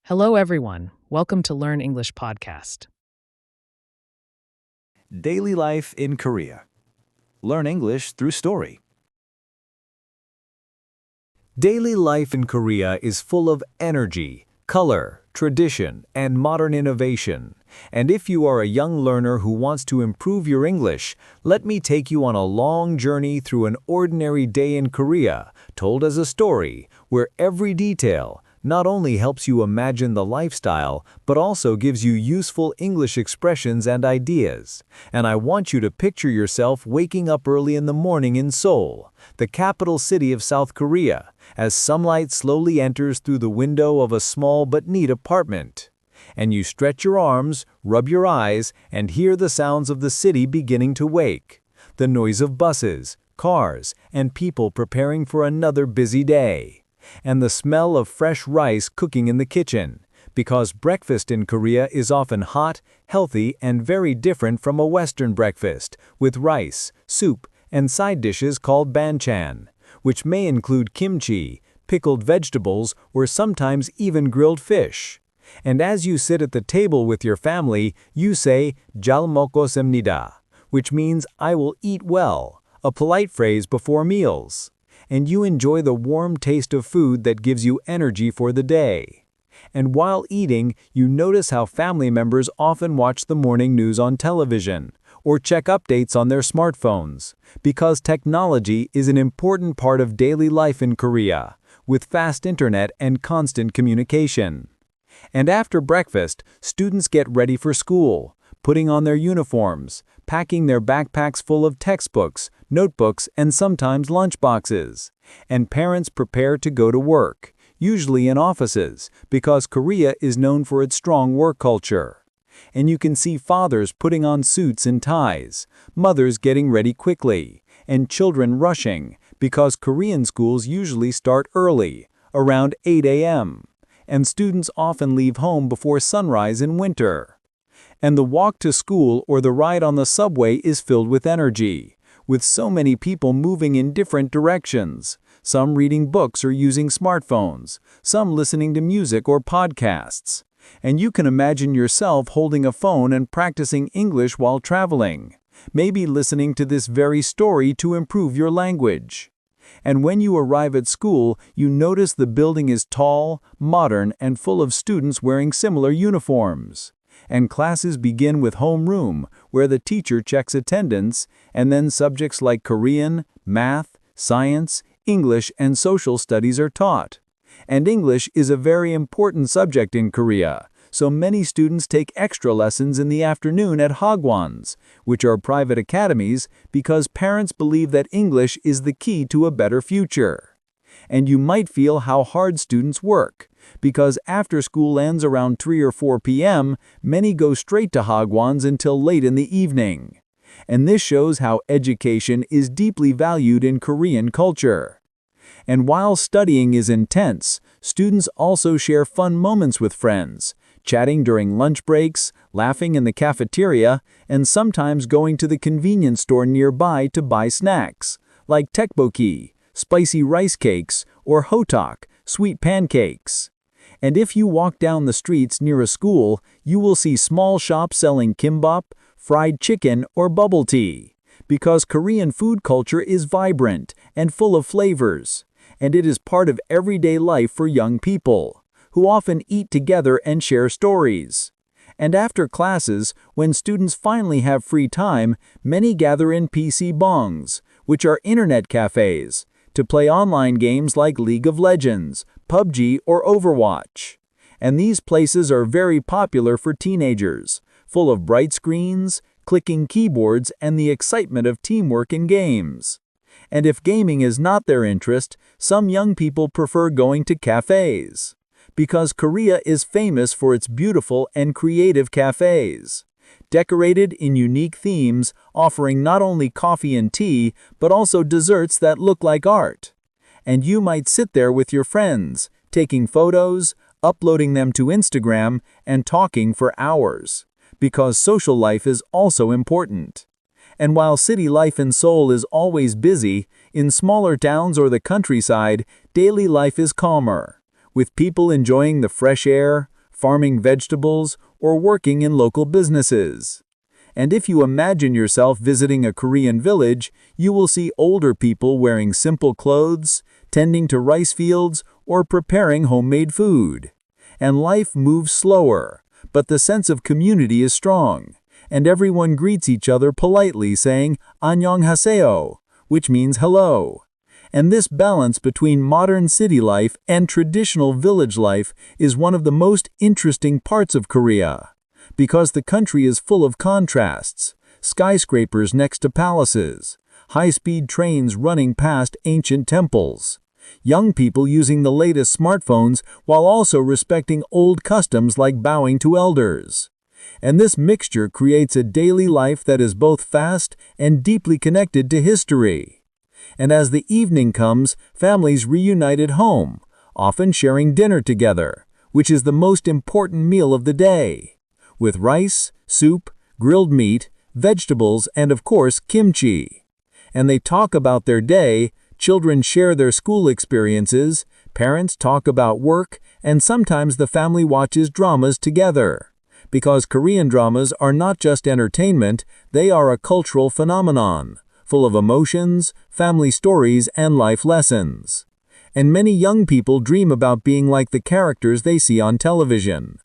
Hello, everyone. Welcome to Learn English podcast. Daily life in Korea. Learn English through story. Daily life in Korea is full of energy, color, tradition, and modern innovation. And if you are a young learner who wants to improve your English, let me take you on a long journey through an ordinary day in Korea, told as a story, where every detail not only helps you imagine the lifestyle, but also gives you useful English expressions and ideas. And I want you to picture yourself waking up early in the morning in Seoul, the capital city of South Korea, as sunlight slowly enters through the window of a small but neat apartment. And you stretch your arms, rub your eyes, and hear the sounds of the city beginning to wake. The noise of buses, cars, and people preparing for another busy day. And the smell of fresh rice cooking in the kitchen, because breakfast in Korea is often hot, healthy, and very different from a Western breakfast, with rice, soup, and side dishes called banchan, which may include kimchi, pickled vegetables, or sometimes even grilled fish. And as you sit at the table with your family, you say, "잘 먹었습니다," which means "I will eat well," a polite phrase before meals. And you enjoy the warm taste of food that gives you energy for the day. And while eating, you notice how family members often watch the morning news on television or check updates on their smartphones, because technology is an important part of daily life in Korea, with fast internet and constant communication. And after breakfast, students get ready for school, putting on their uniforms, packing their backpacks full of textbooks, notebooks, and sometimes lunchboxes. And parents prepare to go to work, usually in offices, because Korea is known for its strong work culture. And you can see fathers putting on suits and ties, mothers getting ready quickly, and children rushing, because Korean schools usually start early, around 8 a.m., and students often leave home before sunrise in winter. And the walk to school or the ride on the subway is filled with energy, with so many people moving in different directions, some reading books or using smartphones, some listening to music or podcasts. And you can imagine yourself holding a phone and practicing English while traveling, maybe listening to this very story to improve your language. And when you arrive at school, you notice the building is tall, modern, and full of students wearing similar uniforms. And classes begin with homeroom, where the teacher checks attendance, and then subjects like Korean, math, science, English, and social studies are taught. And English is a very important subject in Korea, so many students take extra lessons in the afternoon at hagwons, which are private academies, because parents believe that English is the key to a better future. And you might feel how hard students work, because after school ends around 3 or 4 p.m., many go straight to hagwons until late in the evening. And this shows how education is deeply valued in Korean culture. And while studying is intense, students also share fun moments with friends, chatting during lunch breaks, laughing in the cafeteria, and sometimes going to the convenience store nearby to buy snacks, like tteokbokki, spicy rice cakes, or hotak, sweet pancakes. And if you walk down the streets near a school, you will see small shops selling kimbap, fried chicken, or bubble tea, because Korean food culture is vibrant and full of flavors, and it is part of everyday life for young people, who often eat together and share stories. And after classes, when students finally have free time, many gather in PC bongs, which are internet cafes, to play online games like League of Legends, PUBG, or Overwatch. And these places are very popular for teenagers, full of bright screens, clicking keyboards, and the excitement of teamwork in games. And if gaming is not their interest, some young people prefer going to cafes, because Korea is famous for its beautiful and creative cafes, decorated in unique themes, offering not only coffee and tea, but also desserts that look like art. And you might sit there with your friends, taking photos, uploading them to Instagram, and talking for hours, because social life is also important. And while city life in Seoul is always busy, in smaller towns or the countryside, daily life is calmer, with people enjoying the fresh air, farming vegetables, or working in local businesses. And if you imagine yourself visiting a Korean village, you will see older people wearing simple clothes, tending to rice fields, or preparing homemade food. And life moves slower, but the sense of community is strong, and everyone greets each other politely saying "안녕하세요," which means hello. And this balance between modern city life and traditional village life is one of the most interesting parts of Korea. Because the country is full of contrasts, skyscrapers next to palaces, high-speed trains running past ancient temples, young people using the latest smartphones while also respecting old customs like bowing to elders. And this mixture creates a daily life that is both fast and deeply connected to history. And as the evening comes, families reunite at home, often sharing dinner together, which is the most important meal of the day, with rice, soup, grilled meat, vegetables, and of course kimchi. And they talk about their day, children share their school experiences, parents talk about work, and sometimes the family watches dramas together. Because Korean dramas are not just entertainment, they are a cultural phenomenon, full of emotions, family stories, and life lessons. And many young people dream about being like the characters they see on television.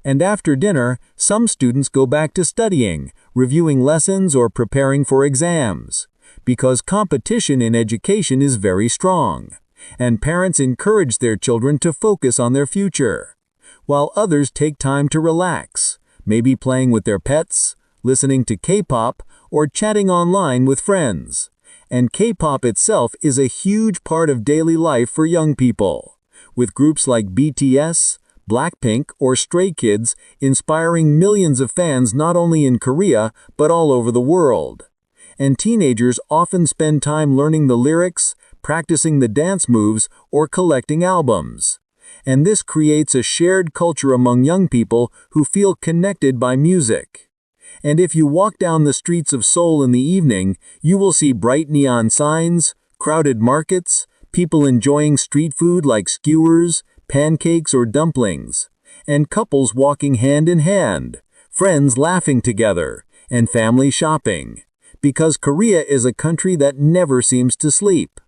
And after dinner, some students go back to studying, reviewing lessons or preparing for exams. Because competition in education is very strong, and parents encourage their children to focus on their future, while others take time to relax, maybe playing with their pets, listening to K-pop, or chatting online with friends. And K-pop itself is a huge part of daily life for young people, with groups like BTS, Blackpink, or Stray Kids inspiring millions of fans not only in Korea but all over the world. And teenagers often spend time learning the lyrics, practicing the dance moves, or collecting albums. And this creates a shared culture among young people who feel connected by music. And if you walk down the streets of Seoul in the evening, you will see bright neon signs, crowded markets, people enjoying street food like skewers, pancakes, or dumplings, and couples walking hand in hand, friends laughing together, and family shopping. Because Korea is a country that never seems to sleep.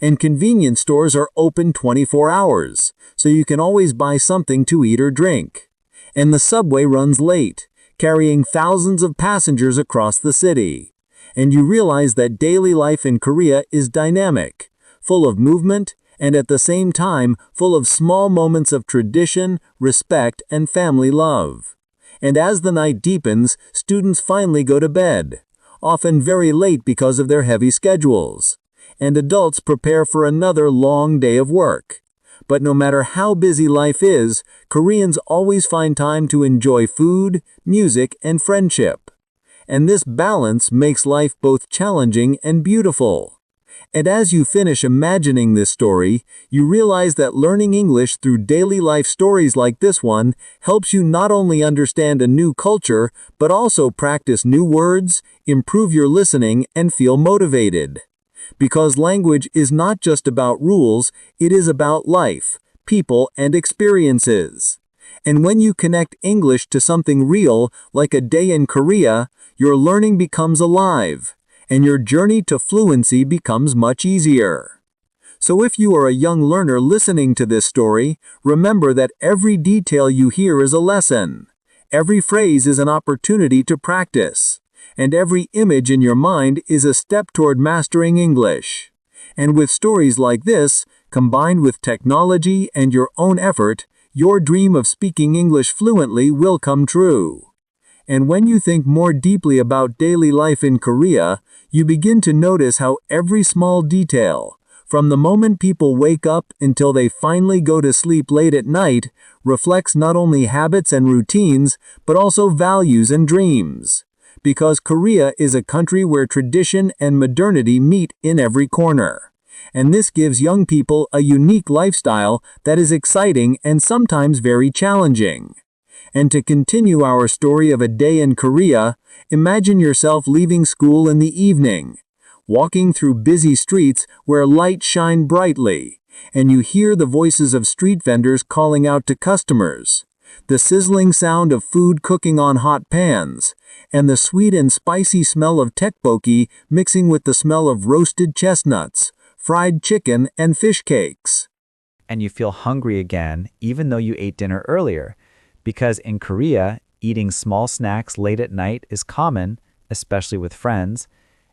And convenience stores are open 24 hours, so you can always buy something to eat or drink. And the subway runs late, carrying thousands of passengers across the city. And you realize that daily life in Korea is dynamic, full of movement, and at the same time full of small moments of tradition, respect, and family love. And as the night deepens, students finally go to bed, often very late because of their heavy schedules. And adults prepare for another long day of work. But no matter how busy life is, Koreans always find time to enjoy food, music, and friendship. And this balance makes life both challenging and beautiful. And as you finish imagining this story, you realize that learning English through daily life stories like this one helps you not only understand a new culture, but also practice new words, improve your listening, and feel motivated. Because language is not just about rules, it is about life, people, and experiences. And when you connect English to something real, like a day in Korea, your learning becomes alive, and your journey to fluency becomes much easier. So if you are a young learner listening to this story, remember that every detail you hear is a lesson. Every phrase is an opportunity to practice. And every image in your mind is a step toward mastering English. And with stories like this, combined with technology and your own effort, your dream of speaking English fluently will come true. And when you think more deeply about daily life in Korea, you begin to notice how every small detail, from the moment people wake up until they finally go to sleep late at night, reflects not only habits and routines, but also values and dreams. Because Korea is a country where tradition and modernity meet in every corner. And this gives young people a unique lifestyle that is exciting and sometimes very challenging. And to continue our story of a day in Korea, imagine yourself leaving school in the evening, walking through busy streets where lights shine brightly, and you hear the voices of street vendors calling out to customers, the sizzling sound of food cooking on hot pans, and the sweet and spicy smell of tteokbokki mixing with the smell of roasted chestnuts, fried chicken, and fish cakes. And you feel hungry again even though you ate dinner earlier, because in Korea, eating small snacks late at night is common, especially with friends,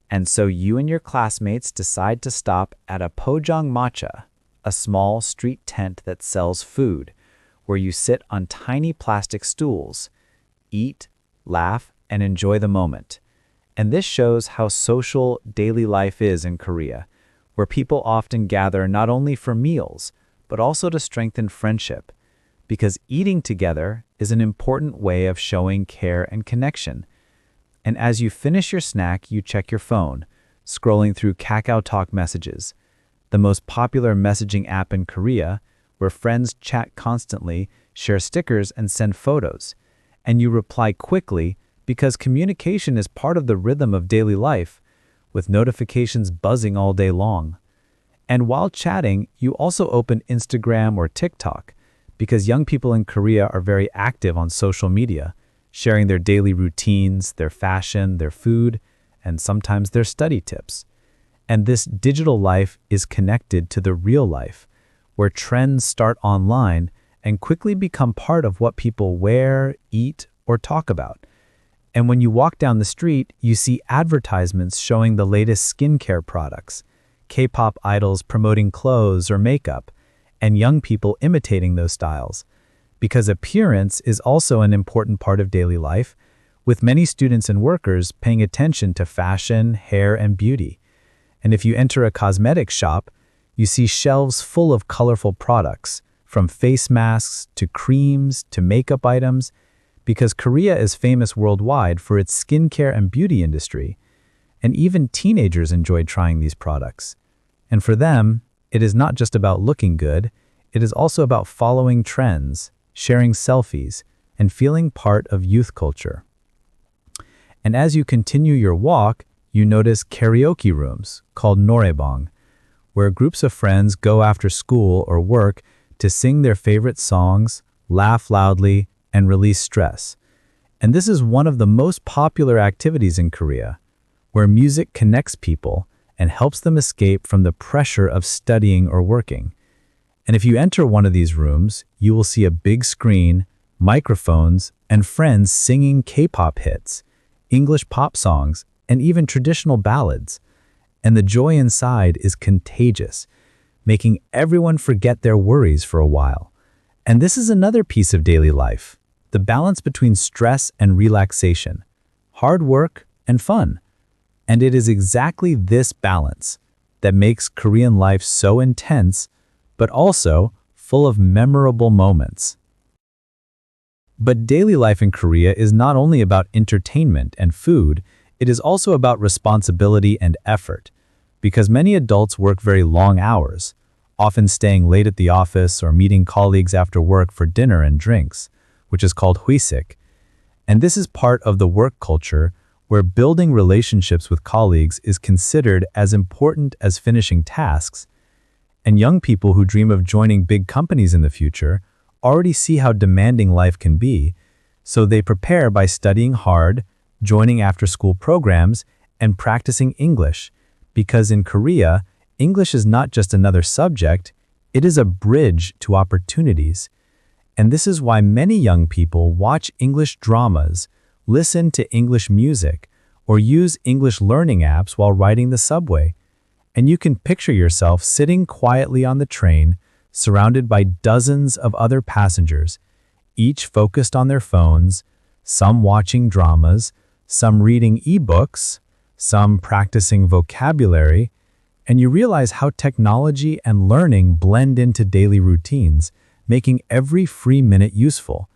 and so you and your classmates decide to stop at a pojang matcha, a small street tent that sells food, where you sit on tiny plastic stools, eat, laugh, and enjoy the moment. And this shows how social daily life is in Korea, where people often gather not only for meals, but also to strengthen friendship, because eating together is an important way of showing care and connection. And as you finish your snack, you check your phone, scrolling through Kakao Talk messages, the most popular messaging app in Korea, where friends chat constantly, share stickers, and send photos. And you reply quickly because communication is part of the rhythm of daily life, with notifications buzzing all day long. And while chatting, you also open Instagram or TikTok, because young people in Korea are very active on social media, sharing their daily routines, their fashion, their food, and sometimes their study tips. And this digital life is connected to the real life, where trends start online and quickly become part of what people wear, eat, or talk about. And when you walk down the street, you see advertisements showing the latest skincare products, K-pop idols promoting clothes or makeup, and young people imitating those styles. Because appearance is also an important part of daily life, with many students and workers paying attention to fashion, hair, and beauty. And if you enter a cosmetics shop, you see shelves full of colorful products, from face masks to creams to makeup items, because Korea is famous worldwide for its skincare and beauty industry. And even teenagers enjoy trying these products. And for them, it is not just about looking good, it is also about following trends, sharing selfies, and feeling part of youth culture. And as you continue your walk, you notice karaoke rooms called noraebang, where groups of friends go after school or work to sing their favorite songs, laugh loudly, and release stress. And this is one of the most popular activities in Korea, where music connects people and helps them escape from the pressure of studying or working. And if you enter one of these rooms, you will see a big screen, microphones, and friends singing K-pop hits, English pop songs, and even traditional ballads. And the joy inside is contagious, making everyone forget their worries for a while. And this is another piece of daily life, the balance between stress and relaxation, hard work and fun. And it is exactly this balance that makes Korean life so intense, but also full of memorable moments. But daily life in Korea is not only about entertainment and food, it is also about responsibility and effort, because many adults work very long hours, often staying late at the office or meeting colleagues after work for dinner and drinks, which is called huisik. And this is part of the work culture where building relationships with colleagues is considered as important as finishing tasks. And young people who dream of joining big companies in the future already see how demanding life can be, so they prepare by studying hard, joining after-school programs, and practicing English, because in Korea, English is not just another subject, it is a bridge to opportunities. And this is why many young people watch English dramas, listen to English music, or use English learning apps while riding the subway. And you can picture yourself sitting quietly on the train, surrounded by dozens of other passengers, each focused on their phones, some watching dramas, some reading ebooks, some practicing vocabulary, and you realize how technology and learning blend into daily routines, making every free minute useful.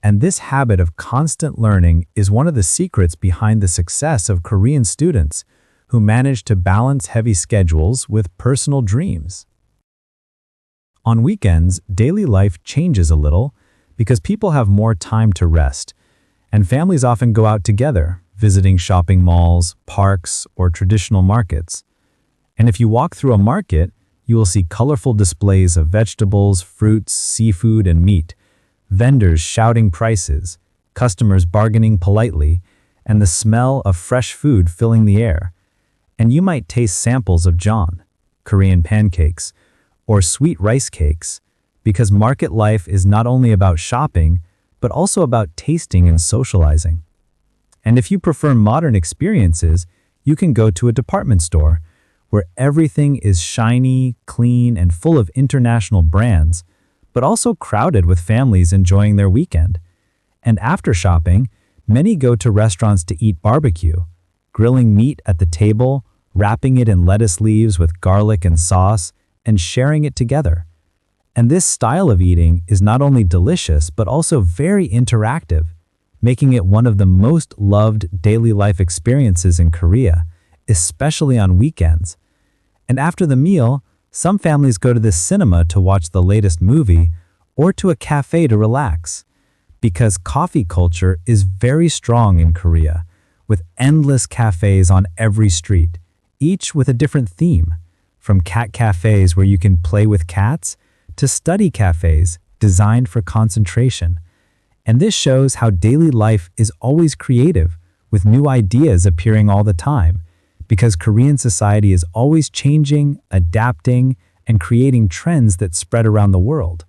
And this habit of constant learning is one of the secrets behind the success of Korean students who manage to balance heavy schedules with personal dreams. On weekends, daily life changes a little because people have more time to rest, and families often go out together, visiting shopping malls, parks, or traditional markets. And if you walk through a market, you will see colorful displays of vegetables, fruits, seafood, and meat, vendors shouting prices, customers bargaining politely, and the smell of fresh food filling the air. And you might taste samples of John, Korean pancakes, or sweet rice cakes, because market life is not only about shopping, but also about tasting and socializing. And if you prefer modern experiences, you can go to a department store where everything is shiny, clean, and full of international brands, but also crowded with families enjoying their weekend. And after shopping, many go to restaurants to eat barbecue, grilling meat at the table, wrapping it in lettuce leaves with garlic and sauce, and sharing it together. And this style of eating is not only delicious, but also very interactive, making it one of the most loved daily life experiences in Korea, especially on weekends. And after the meal, some families go to the cinema to watch the latest movie or to a cafe to relax, because coffee culture is very strong in Korea, with endless cafes on every street, each with a different theme, from cat cafes where you can play with cats to study cafes designed for concentration. And this shows how daily life is always creative, with new ideas appearing all the time, because Korean society is always changing, adapting, and creating trends that spread around the world.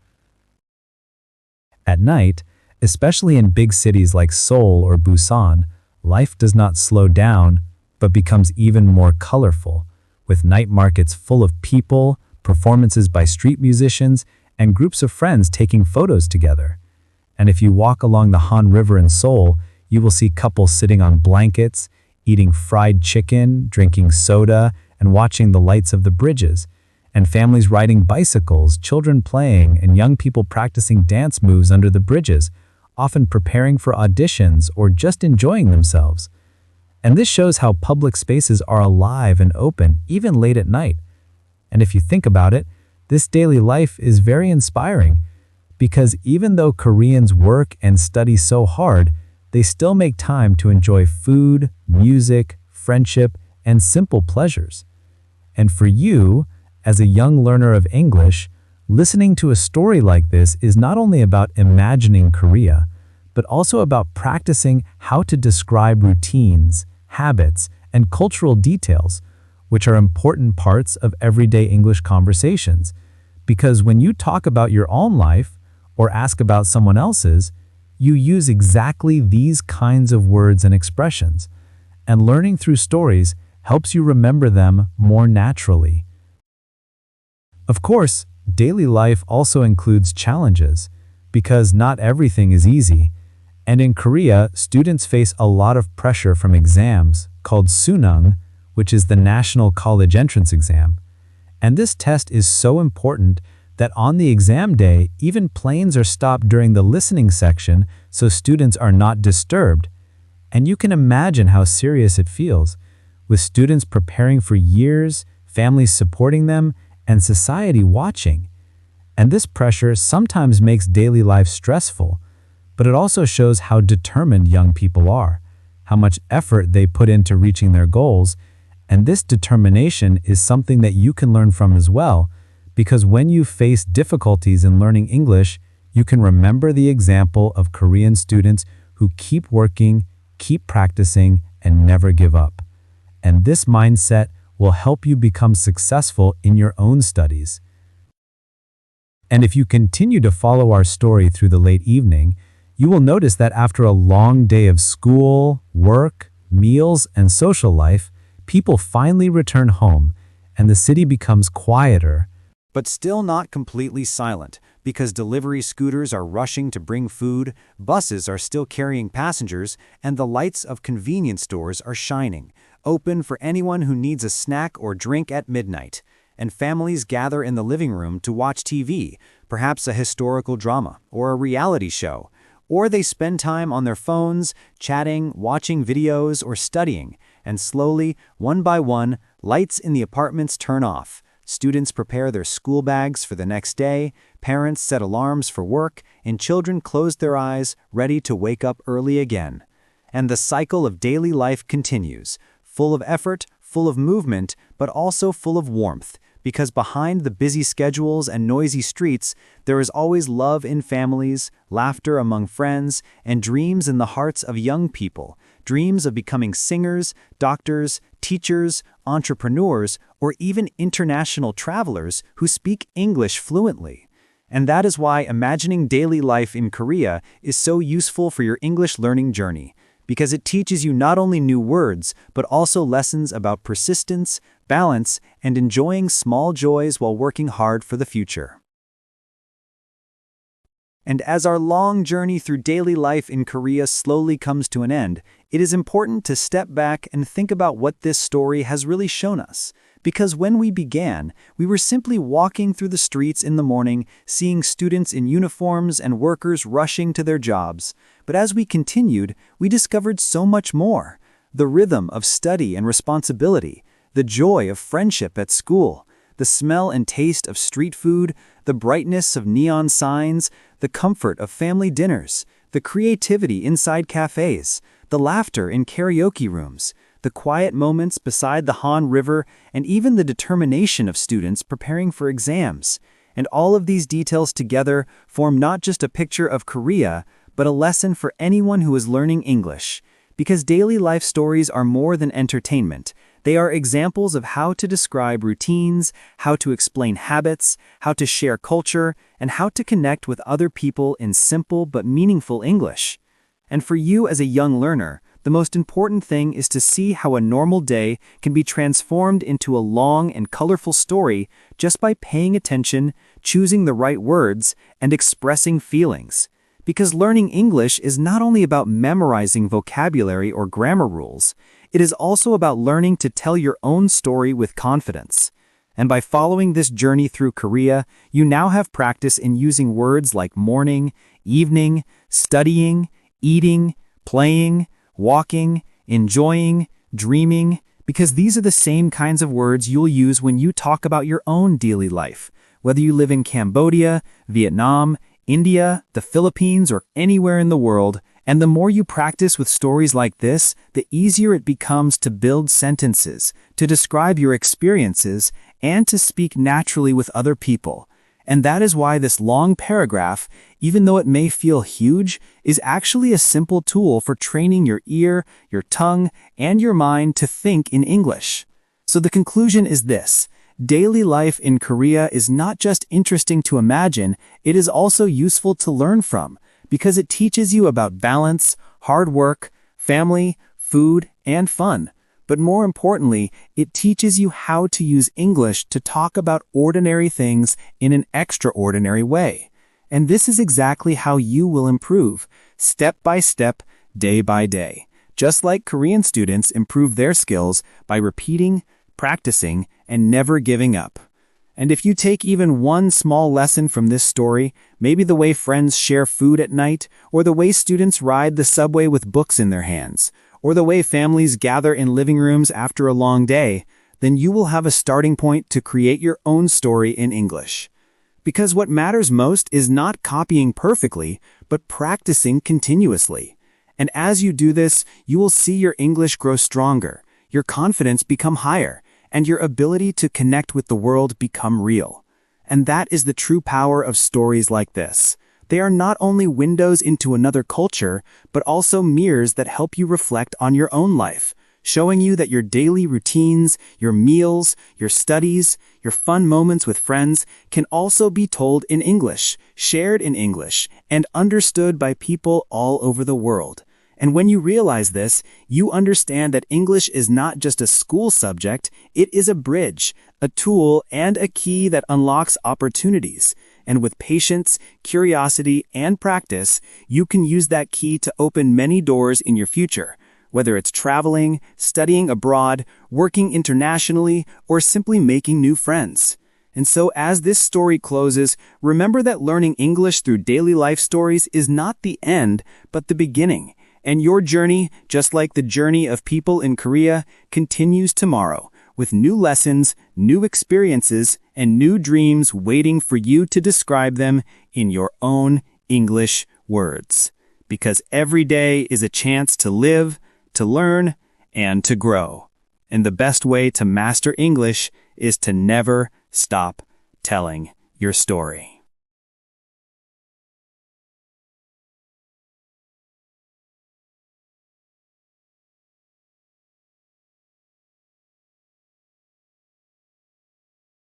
At night, especially in big cities like Seoul or Busan, life does not slow down, but becomes even more colorful, with night markets full of people, performances by street musicians, and groups of friends taking photos together. And if you walk along the Han River in Seoul, you will see couples sitting on blankets, eating fried chicken, drinking soda, and watching the lights of the bridges, and families riding bicycles, children playing, and young people practicing dance moves under the bridges, often preparing for auditions or just enjoying themselves. And this shows how public spaces are alive and open, even late at night. And if you think about it, this daily life is very inspiring, because even though Koreans work and study so hard, they still make time to enjoy food, music, friendship, and simple pleasures. And for you, as a young learner of English, listening to a story like this is not only about imagining Korea, but also about practicing how to describe routines, habits, and cultural details, which are important parts of everyday English conversations. Because when you talk about your own life or ask about someone else's, you use exactly these kinds of words and expressions, and learning through stories helps you remember them more naturally. Of course, daily life also includes challenges, because not everything is easy, and in Korea, students face a lot of pressure from exams called sunung, which is the National College Entrance Exam. And this test is so important that on the exam day, even planes are stopped during the listening section so students are not disturbed. And you can imagine how serious it feels, with students preparing for years, families supporting them, and society watching. And this pressure sometimes makes daily life stressful, but it also shows how determined young people are, how much effort they put into reaching their goals. And this determination is something that you can learn from as well, because when you face difficulties in learning English, you can remember the example of Korean students who keep working, keep practicing, and never give up. And this mindset will help you become successful in your own studies. And if you continue to follow our story through the late evening, you will notice that after a long day of school, work, meals, and social life, people finally return home, and the city becomes quieter. But still not completely silent, because delivery scooters are rushing to bring food, buses are still carrying passengers, and the lights of convenience stores are shining, open for anyone who needs a snack or drink at midnight. And families gather in the living room to watch TV, perhaps a historical drama or a reality show. Or they spend time on their phones, chatting, watching videos, or studying. And slowly, one by one, lights in the apartments turn off. Students prepare their school bags for the next day, parents set alarms for work, and children close their eyes, ready to wake up early again. And the cycle of daily life continues, full of effort, full of movement, but also full of warmth, because behind the busy schedules and noisy streets, there is always love in families, laughter among friends, and dreams in the hearts of young people, dreams of becoming singers, doctors, teachers, entrepreneurs, or even international travelers who speak English fluently. And that is why imagining daily life in Korea is so useful for your English learning journey, because it teaches you not only new words, but also lessons about persistence, balance, and enjoying small joys while working hard for the future. And as our long journey through daily life in Korea slowly comes to an end, it is important to step back and think about what this story has really shown us. Because when we began, we were simply walking through the streets in the morning, seeing students in uniforms and workers rushing to their jobs. But as we continued, we discovered so much more. The rhythm of study and responsibility, the joy of friendship at school, the smell and taste of street food, the brightness of neon signs, the comfort of family dinners, the creativity inside cafes, the laughter in karaoke rooms, the quiet moments beside the Han River, and even the determination of students preparing for exams. And all of these details together form not just a picture of Korea, but a lesson for anyone who is learning English. Because daily life stories are more than entertainment. They are examples of how to describe routines, how to explain habits, how to share culture, and how to connect with other people in simple but meaningful English. And for you as a young learner, the most important thing is to see how a normal day can be transformed into a long and colorful story just by paying attention, choosing the right words, and expressing feelings. Because learning English is not only about memorizing vocabulary or grammar rules, it is also about learning to tell your own story with confidence. And by following this journey through Korea, you now have practice in using words like morning, evening, studying, eating, playing, walking, enjoying, dreaming, because these are the same kinds of words you'll use when you talk about your own daily life, whether you live in Cambodia, Vietnam, India, the Philippines, or anywhere in the world. And the more you practice with stories like this, the easier it becomes to build sentences, to describe your experiences, and to speak naturally with other people. And that is why this long paragraph, even though it may feel huge, is actually a simple tool for training your ear, your tongue, and your mind to think in English. So the conclusion is this: daily life in Korea is not just interesting to imagine, it is also useful to learn from, because it teaches you about balance, hard work, family, food, and fun. But more importantly, it teaches you how to use English to talk about ordinary things in an extraordinary way. And this is exactly how you will improve, step by step, day by day. Just like Korean students improve their skills by repeating, practicing, and never giving up. And if you take even one small lesson from this story, maybe the way friends share food at night, or the way students ride the subway with books in their hands, or the way families gather in living rooms after a long day, then you will have a starting point to create your own story in English. Because what matters most is not copying perfectly, but practicing continuously. And as you do this, you will see your English grow stronger, your confidence become higher, and your ability to connect with the world become real. And that is the true power of stories like this. They are not only windows into another culture, but also mirrors that help you reflect on your own life, showing you that your daily routines, your meals, your studies, your fun moments with friends can also be told in English, shared in English, and understood by people all over the world. And when you realize this, you understand that English is not just a school subject, it is a bridge, a tool, and a key that unlocks opportunities. And with patience, curiosity, and practice, you can use that key to open many doors in your future, whether it's traveling, studying abroad, working internationally, or simply making new friends. And so as this story closes, remember that learning English through daily life stories is not the end, but the beginning. And your journey, just like the journey of people in Korea, continues tomorrow, with new lessons, new experiences, and new dreams waiting for you to describe them in your own English words. Because every day is a chance to live, to learn, and to grow. And the best way to master English is to never Stop telling your story.